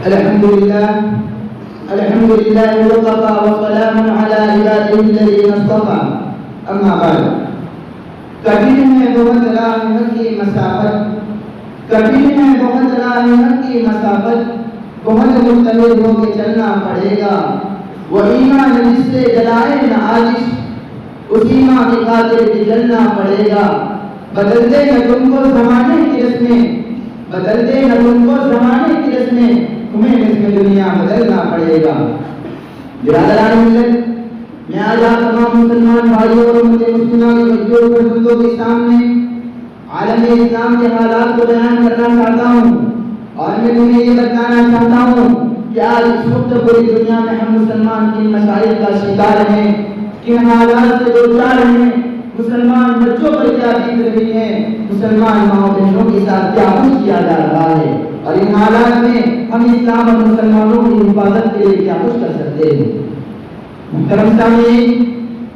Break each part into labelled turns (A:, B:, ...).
A: الحمد لله وكفى وسلام على عباده الذين اصطفى اما بعد کٹھن ہے بہت راہ کی مسافت بہت مستقل ہو کے چلنا پڑے گا وہ ایمان جس سے جلائے نہ عاجز اس ایمان کی خاطر بھی جلنا پڑے گا بدل دے نہ تم کو زمانے کی رسمیں تمہیں اس میں دنیا بدلنا پڑے گا. برادران ملت، میں آج آپ تمام مسلمان بھائیوں اور امت مسلمہ کے بچوں اور بزرگوں کے سامنے عالم اسلام کے حالات کو بیان کرنا چاہتا ہوں اور میں تمہیں یہ بتانا چاہتا ہوں کہ آج اس وقت پوری دنیا میں ہم مسلمان کن مسائل کا شکار ہیں، کن حالات سے دوچار ہیں، مسلمان بچوں پر کیا بیت رہی ہے، مسلمان ماں بہنوں کے ساتھ کیا کچھ کیا جا رہا ہے، اور ان حالات میں ہم اسلام اور مسلمانوں کی حفاظت کے لیے کیا کچھ کر سکتے ہیں. محترم سامعین،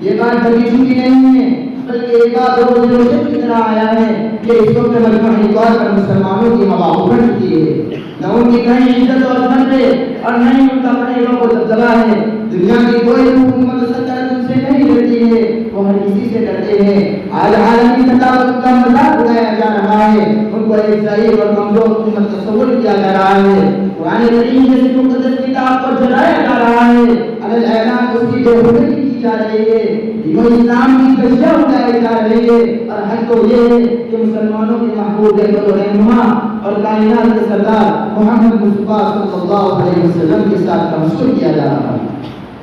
A: یہ بات کبھی چھوٹی نہیں ہے بلکہ ایک بات روز روشن کی طرح آیا ہے کہ اس وقت مجموعی طور پر مسلمانوں کی ہوا اٹھ چکی ہے. نہ ان کی کہیں عزت اور عظمت ہے اور نہ ہی ان کا پہلوں کو دبدبا ہے. دنیا کی کوئی حکومت سلطنت ان سے نہیں ڈرتی ہے، وہ ہر کسی سے ڈرتے ہیں. آج عالمی سطح پر ان کا مذاق اڑایا جا رہا ہے، ان کو ایک ضعیف اور کمزور حکومت تصور کیا جا رہا ہے. قرآن کریم جیسی مقدس کتاب کو جلایا جا رہا ہے، علی الاعلان اس کی بے حرمتی کی جا رہی ہے، دین اسلام کی کشیاں اٹھائی جا رہی ہے. اور حق تو یہ ہے کہ مسلمانوں کے محبوب و رہنما اور کائنات کے سردار محمد مصطفیٰ صلی اللہ علیہ وسلم کے ساتھ تمسک کیا جا رہا ہے.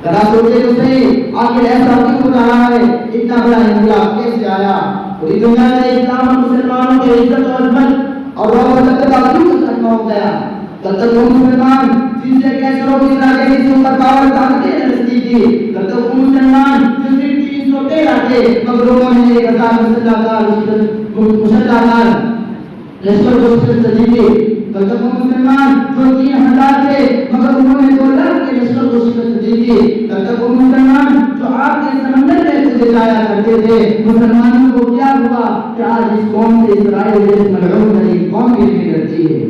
A: ذرا سوچے تو صحیح، آخر ایسا کیوں ہو رہا ہے؟ اتنا بڑا انقلاب کیسے آیا؟ پوری دنیا میں اسلام اور مسلمانوں کی عزت اور عظمت اور رغبت کا کیوں ختم ہو گیا؟ تب تک وہ مسلمان جن سے کیسروں کی راجنی سے پاور طاقتیں رستی تھی، تب تک وہ مسلمان جو صرف 313 کے مغلوبوں میں 1000 مسلح کار لشکر کو شکست دی تھی، تب تک وہ مسلمان جو 3000 تھے مگر انہوں نے 2 لاکھ کے لشکر کو شکست دی تھی، تب تک وہ مسلمان جو آگ کے سمندر میں کودے جایا کرتے تھے. مسلمانوں کو کیا ہوا کہ آج اس قوم سے اسرائیل جیسی ملعون والی قوم بھی نہیں ڈرتی ہے.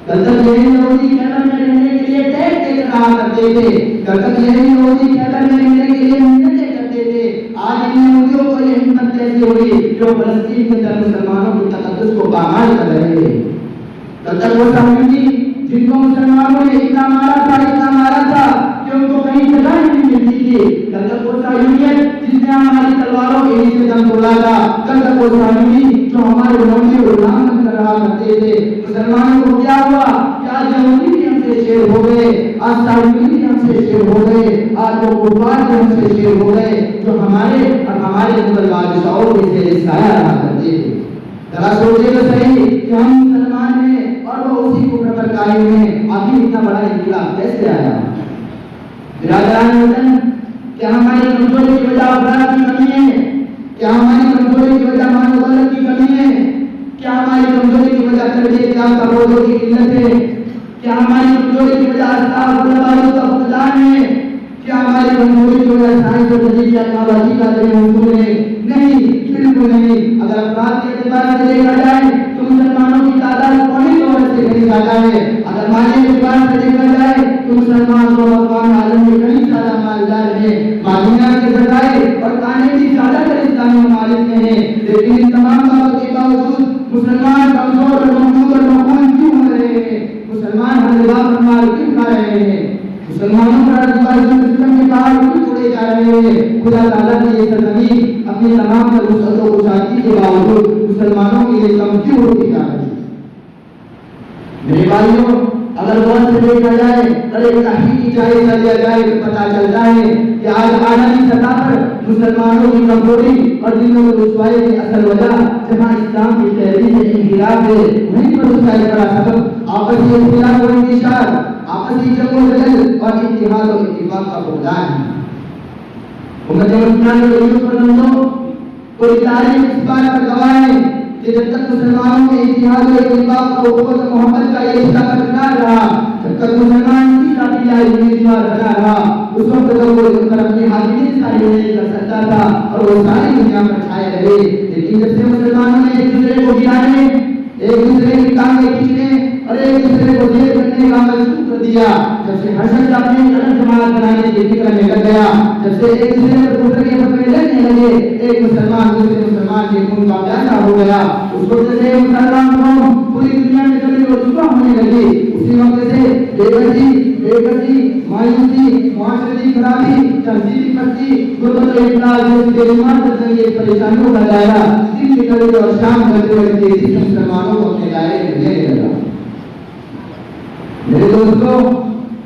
A: تب تک یہی یہودی خیبر میں رہنے کے لیے ٹیکس دے رہا کرتے تھے، تب تک یہی یہودی خیبر میں رہنے کے لیے محنتیں کرتے تھے. آج ان یہودیوں کو یہ ہمت کیسے ہوئی جو فلسطین کے اندر مسلمانوں کے تقدس کو پامال کر رہے ہیں؟ تب تک وہ صحابی جن کو مسلمانوں نے اتنا مارا تھا کہ ان کو کہیں جگہ نہیں ملتی تھی، تب تک وہ صحابیت جس نے ہماری تلواروں کے نیچے دم توڑا تھا، تب تک وہ صحابی جو ہمارے لوگوں کو غلام کر رہا کرتے تھے. مسلمانوں کو کیا ہوا کہ آج یہودی بھی ہم سے شیر ہو گئے، آج صحابی بھی ہم سے شیر ہو گئے، آج وہ کفار بھی ہم سے شیر ہو گئے جو ہمارے اور ہمارے مغل بادشاہوں کے زیر سایہ رہا کرتے تھے. ذرا سوچے تو صحیح کہ ہم مسلمان ہیں اور وہ اسی کفر پر قائم ہیں. آخر اتنا بڑا انقلاب کیسے آیا؟ برادران وطن، کیا ہماری کمزوری کی وجہ افراد کی کمی ہے؟ کیا ہماری کمزوری کی وجہ مال و دولت کی کمی ہے؟ کیا ہماری کمزوری کی وجہ تربیت یافتہ لوگوں کی قلت ہے؟ کیا ہماری کمزوری کی وجہ اسباب علماء کا فقدان ہے؟ کیا ہماری کمزوری کی وجہ سائنس اور جدید ٹیکنالوجی کا جو حصول ہے؟ نہیں، بالکل نہیں. اگر افراد کے اعتبار سے دیکھا جائے تو مسلمانوں کی تعداد قومی طور سے کہیں زیادہ ہے. اگر مالی اعتبار سے دیکھا جائے تو مسلمان کو اقوام عالم میں کہیں زیادہ مالدار ہے. معدنیات کے ذرائع اور کانے کی زیادہ تر اسلامی ممالک میں ہے، لیکن ان تمام باتوں کے باوجود مسلمان کمزور اور مقبول اور مقبول کیوں ہو رہے ہیں؟ مسلمان ہر جگہ پر مار کیوں کھا رہے ہیں؟ مسلمانوں پر ایجوکیشن سسٹم کے پہاڑ کیوں توڑے جا رہے ہیں؟ خدا تعالیٰ نے یہ سرزمین اپنی تمام تر وسعت و کشادگی کے باوجود مسلمانوں کے لیے کم کیوں ہوتی جا رہی ہے؟ میرے بھائیوں، اگر غور سے دیکھا جائے اور ایک تحقیقی جائزہ لیا جائے تو پتہ چلتا ہے کہ آج عالمی سطح پر مسلمانوں کی کمزوری اور دینوں کی رسوائی کی اصل وجہ جہاں اسلام کی تحریک انحراف ہے، وہیں پر اس کا ایک بڑا سبب آپسی اختلاف و انتشار، آپسی جنگ و جدل اور اتحاد و اتفاق کا فقدان ہے. امت مسلمہ کے یوسف بندوں کوئی تاریخ اس بات پر گواہ ہے کہ جب تک مسلمانوں کے اتحاد و اتفاق اور اخوت و محبت کا یہ رشتہ برقرار رہا، جب تک مسلمان اسی قافلہ امیدوار بنا رہا، اس وقت تک وہ ان پر اپنی حاکمیت ساری نہیں کر سکتا تھا اور وہ ساری دنیا پر چھائے رہے. لیکن جب سے مسلمانوں نے ایک دوسرے کو گرانے، ایک دوسرے کی ٹانگیں کھینچنے اور ایک دوسرے کو دیر کرنے کا عمل شروع کر دیا. جب سے ہر شخص اپنی الگ جماعت بنانے کی فکر میں لگ گیا, جب سے ایک دوسرے پر دوسرے کے پکڑے لگنے لگے, ایک مسلمان دوسرے مسلمان کے خون کا پیاسا ہو گیا. اس وقت سے مسلمان قوم پوری دنیا میں کبھی رسوا ہونے لگی. اسی وقت سے بے مایوسی, معاشرتی خرابی, تہذیبی پستی, غربت و افلاس جیسی بے شمار قسم پریشانیوں کا دائرہ دن نکلتے اور شام کرتے ہوئے تیزی سے مسلمانوں کو اپنے دائرے میں لینے لگا. میرے دوستوں,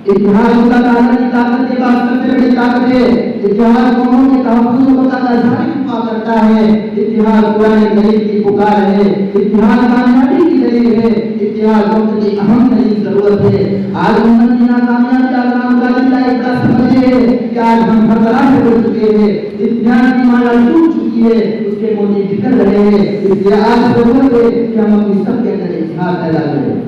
A: اتحاد اللہ تعالیٰ کی طاقت کے بعد سب سے بڑی طاقت ہے. اتحاد قوموں کے تحفظ و بقا کا ظاہر ہوا کرتا ہے. اتحاد قرآن کریم کی پکار ہے. اتحاد کامیابی کی دلیل ہے. اتحاد وقت کی اہم ترین ضرورت ہے. آج امت کی ناکامیابی کا ایک بڑا سبب یہ ہے کہ آج ہم ہر طرح سے بڑھ چکے ہیں. اتحاد کی مالا ٹوٹ چکی ہے, اس کے موٹی بکھر رہے ہیں. اس لیے آج ضرورت ہے کہ ہم اپنی سب کے اندر اتحاد پیدا کریں.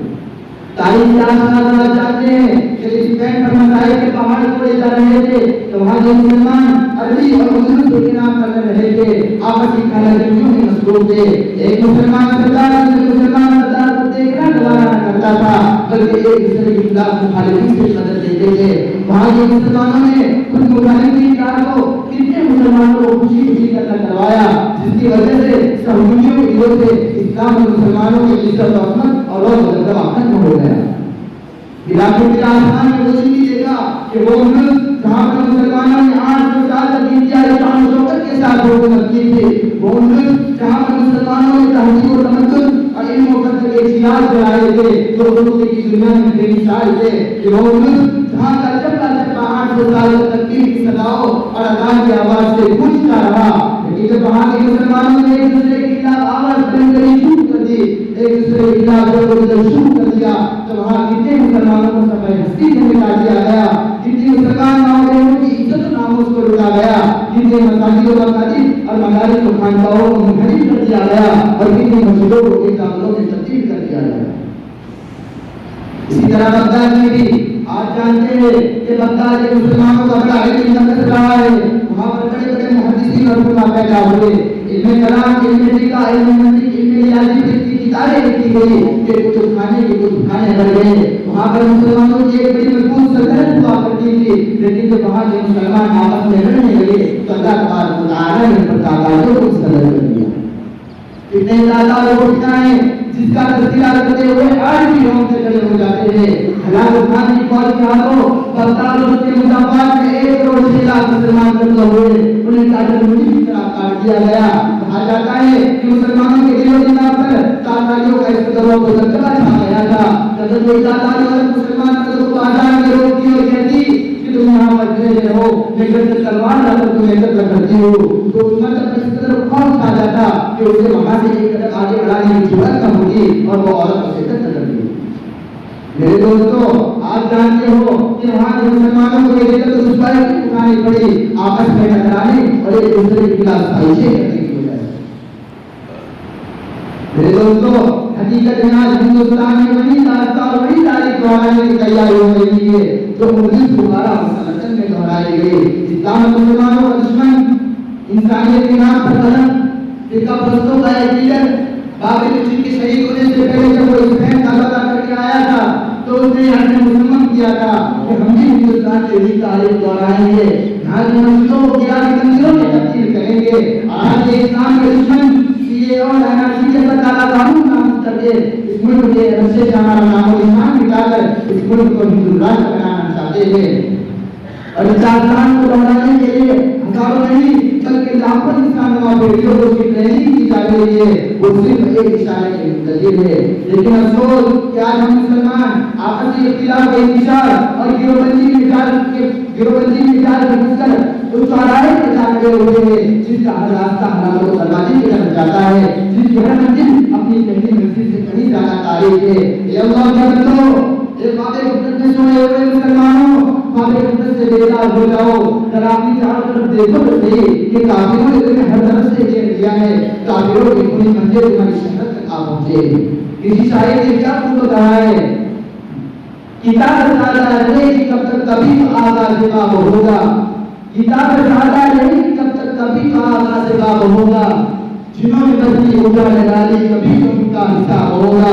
A: تعلیم کے آسان چاہتے ہیں کہ اسپین پر مسائل کے پہاڑ توڑے جا رہے تھے تو وہاں کے مسلمان عربی اور اردو کو انعام کر رہے تھے, آپس کی خانہ جنگیوں میں مصروف تھے. ایک مسلمان سردار دوسرے مسلمان سردار کو دیکھنا گوارا نہ کرتا تھا, بلکہ ایک دوسرے کے خلاف مخالفین سے مدد دیتے تھے. وہاں کے مسلمانوں نے خود مخالفین کو کتنے مسلمانوں کو خوشی خوشی قتل کروایا, جس کی وجہ سے سہولیوں کی وجہ سے اسلام اور مسلمانوں کی عزت و عظمت اور دبدبہ ختم ہو گیا. علاقے کے آسمان میں وہ بھی دیکھا کہ وہ ملک جہاں پر مسلمانوں نے 800 سال تک انتہائی شان و شوکت کے ساتھ حکومت کی تھی, وہ ملک جہاں پر مسلمانوں نے تہذیب و تمدن اور علم و فضل کے سیاج بنائے تھے جو حضور کی دنیا میں بے مثال تھے, کہ وہ ملک جہاں کا چپا 800 سال تک تکبیر کی صداؤں اور اذان کی آواز سے گونجتا رہا. لیکن جب وہاں کے مسلمانوں نے ایک دوسرے کے خلاف آواز بلند کرنی شروع کر دی, ایک دوسرے کے خلاف جنگ شروع کر دیا, تو وہاں کتنے مسلمانوں کو سفید ہستی سے مٹا دیا گیا, کتنے مسلمان ماؤں کی عزت و ناموس کو لوٹا گیا, کتنے مساجد و مساجد اور مدارس و خانقاہوں کو منہدم کر دیا گیا, اور کتنے مسجدوں کو عیدگاہوں میں تبدیل کر دیا گیا. اسی طرح بغداد میں بھی آپ جانتے ہیں کہ بغداد کے مسلمانوں کا بڑا علمی مرکز رہا ہے. وہاں پر بڑے بڑے محدثین اور علماء پیدا ہوئے. علم کلام, علم فقہ, علم منطق, علم ریاضی کی کتابیں لکھی گئی کہ کتب خانے بن گئے. وہاں پر مسلمانوں کی ایک بڑی مضبوط سلطنت ہوا کرتی تھی, لیکن جب وہاں کے مسلمان آپس میں لڑنے لگے تو اللہ تبارک و تعالیٰ نے ان پر طاقتوں کو مسترد کر دیا. اتنے زیادہ لوگ ہیں جس کا تذکرہ کرتے ہوئے آج بھی ہم سے کھڑے ہو جاتے ہیں. ہلاک خان کی فوج کے ہاتھوں بغداد اور اس کے مضافات میں 1 کروڑ 6 لاکھ مسلمان قتل ہوئے, انہیں قاتل مجرم کی طرح کاٹ دیا گیا. کہا جاتا ہے کہ مسلمانوں کے دل و دماغ پر تاتاریوں کا اس قدر و دبدبہ چھا گیا تھا. جب کوئی تاتاری اور مسلمان مردوں کو آزاد میں روکتی اور کہتی کہ تم یہاں پر کھڑے رہو, لیکن تلوار لا کر تمہیں قتل کرتی ہو, تو اس مرد پر اس قدر خوف کھا جاتا کہ اسے وہاں سے ایک قدم آگے بڑھانے کی جرأت نہ ہوتی اور وہ عورت اسے قتل کر دی. میرے دوستو, آپ جانتے ہو کہ وہاں کے مسلمانوں کو یہ قتل اس پر اٹھانی پڑی, آپس میں ٹکرانے اور ایک دوسرے کے خلاف سازشیں کرنے کی وجہ سے. میرے دوستو, حقیقت میں آج ہندوستان میں وہی داستان اور وہی تاریخ دہرانے کی تیاری ہو رہی ہے جو 1912 میں دہرائی گئی. اسلام اور مسلمانوں کا دشمن, انسانیت کے نام پر غلط فرقہ پرستوں کا ایک لیڈر, بابر جن کے شہید ہونے سے پہلے جب وہ اسپین کا دورہ کر کے آیا تھا تو اس نے یہاں سے مسلمان کیا تھا کہ ہم بھی ہندوستان کے بھی تاریخ دہرائیں گے, یہاں کی مسجدوں کو گرامی تنظیموں میں تبدیل کریں گے. آج کے اسلام کے دشمن سی اے اور NRC کے تعالیٰ قانون نافذ کر کے اس ملک کے رسے سے ہمارا نام و نشان مٹا کر اس ملک کو ہندو راج بنانا چاہتے ہیں. اور اس داستان کو دہرانے کے لیے ہزاروں نہیں بلکہ لاکھوں انسانوں بیٹیوں کو کی ٹریننگ کی جا رہی ہے, وہ صرف ایک اشارے کے منتظر ہے. لیکن افسوس کہ آج ہم مسلمان آپسی اختلاف کے انتشار اور گروہبندی میں گھس کر اس چوراہے پہ جا کھڑے ہوئے ہیں جس کا ہر راستہ حلال و دروازے کی طرف جاتا ہے, جس کی ہر منزل اپنی پہلی منزل سے کہیں زیادہ تاریخ ہے. اے اللہ کے بندو, اے بابے قدرت میں سوئے ہوئے مسلمانوں, بابے قدرت سے بیدار ہو جاؤ. ذرا اپنی چاروں طرف دیکھو تو صحیح کہ کافروں نے تمہیں ہر طرف سے گھیر لیا ہے. کافروں کی پوری منزل تمہاری شہرت تک آ پہنچے. کسی شاعر نے کیا خود کہا ہے, کتاب سادہ نہیں کب تک کبھی تو آغاز باب ہوگا, کتاب سادہ نہیں کب تک کبھی تو آغاز باب ہوگا, جنہوں نے بدلی اوجا لگا لی کبھی تو ان کا حساب ہوگا.